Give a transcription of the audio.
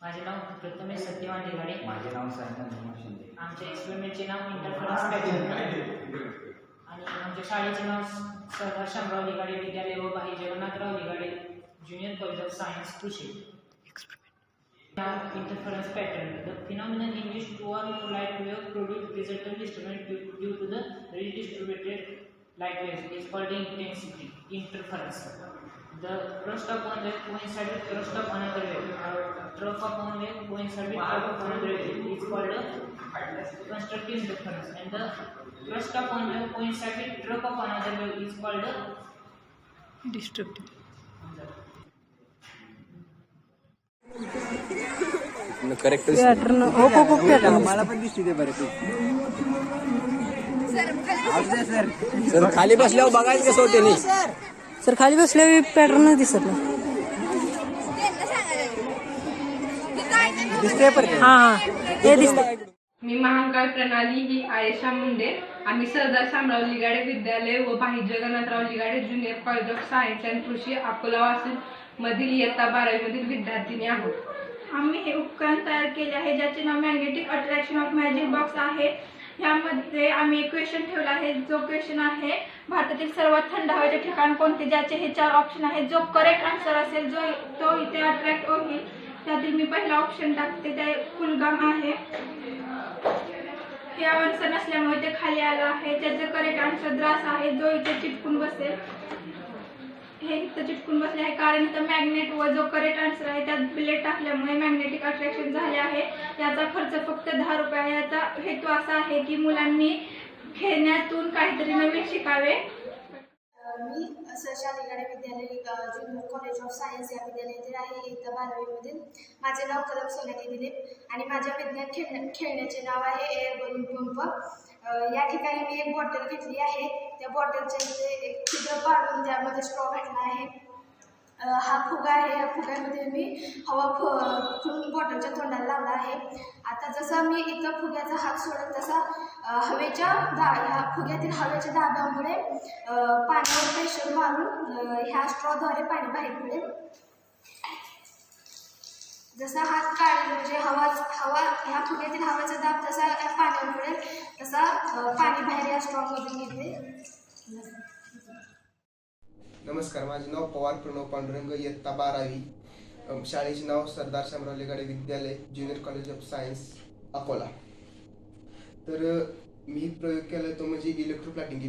माझे नाव प्रथमेश सत्यवान दिघाडे. माझे नाव सायमन शिंदे. आमच्या एक्सपेरिमेंटचे नाव इंटरफरन्स पॅटर्न आणि आमच्या शाळेचे नाव सरदार शामराव दिघाडे विद्यालय व भाई जगन्नाथराव दिघाडे ज्युनियर कॉलेज ऑफ सायन्स कृषी. Interference pattern. The phenomenon in which two or more light waves produce resultant disturbance due to the redistributed light waves is called intensity interference. The thrust of one wave coincides with thrust of another wave. Trough of one wave coincides with trough of another wave is called constructive interference. And the thrust of one wave coincides with trough of another wave is called destructive. Correct pattern हो pattern मला पण दिसते ते बरे. Sir खाली बसल्यावर बघायचं कसं होते नाही. सर खाली बसल्यावर पॅटर्न दिसत नाही. दिसते पण हां हे दिसतं. मी महाकाळ प्रणाली ही आयशा मुंडे. आम्ही सरदार शामराव लिगाडे विद्यालय व Bhai Jagannathrao Ligade junior college of science and कृषी अकोला वाशिम मधील इयत्ता 12वी मधील विद्यार्थिनी आहोत. आम्ही हे उपकरण तयार केले आहे ज्याचे नाव magnetic attraction of magic box आहे. यामध्ये आम्ही एक क्वेश्चन ठेवला आहे. जो क्वेश्चन आहे भारतातील सर्वात थंड हवेचे ठिकाण कोणते, ज्याचे हे 4 ऑप्शन आहेत. जो करेक्ट आन्सर असेल तो इथे अट्रॅक्ट होईल. त्यातील मी पहिला ऑप्शन टाकते, ते कुलगाम आहे. हे आन्सर नसल्यामुळे ते खाली आलं आहे. त्याचं करेक्ट आन्सर द्रास आहे, जो इथे चिटकून बसेल. हे इथं चिटकून बसले आहे कारण इथं मॅग्नेट व जो करेक्ट आन्सर आहे त्यात बिलेट टाकल्यामुळे मॅग्नेटिक अट्रॅक्शन झाले आहे. याचा खर्च फक्त 10 रुपये आहे. याचा हेतू असा आहे की मुलांनी खेळण्यातून काहीतरी नवीन शिकावे. मी सरशा लिगाडे विद्यालय ज्युनियर कॉलेज ऑफ सायन्स या विद्यालयातील आहे इयत्ता 12वी मधील. माझे नाव कदम सोनाली दिलीप आणि माझ्या विज्ञान खेळण्याचे नाव आहे एअर बलून पंप. या ठिकाणी मी एक बॉटल घेतली आहे. त्या बॉटलच्या इथे एक छिद्र पाडून त्यामध्ये स्ट्रॉ घातला आहे. हा फुगा आहे. या फुग्यामध्ये मी हवा फुलून बॉटलच्या तोंडाला लावला आहे. आता जसा मी इथं फुग्याचा हात सोडत तसा ह्या फुग्यातील हवेच्या दाबामुळे पाण्यावर प्रेशर मारून ह्या स्ट्रॉद्वारे पाणी बाहेर पडेल. जसा हात काढेल म्हणजे हवा ह्या फुग्यातील हवेचा दाब जसा पाण्यावर पडेल तसा पाणी बाहेर या स्ट्रॉमधून येते. नमस्कार, माझे नाव पवार प्रणव पांडुरंग, इयत्ता 12वी. शाळेचे नाव सरदार शामराव लिगाडे विद्यालय junior college of science Akola. तर मी प्रयोग केला तो म्हणजे इलेक्ट्रोप्लॅटिंग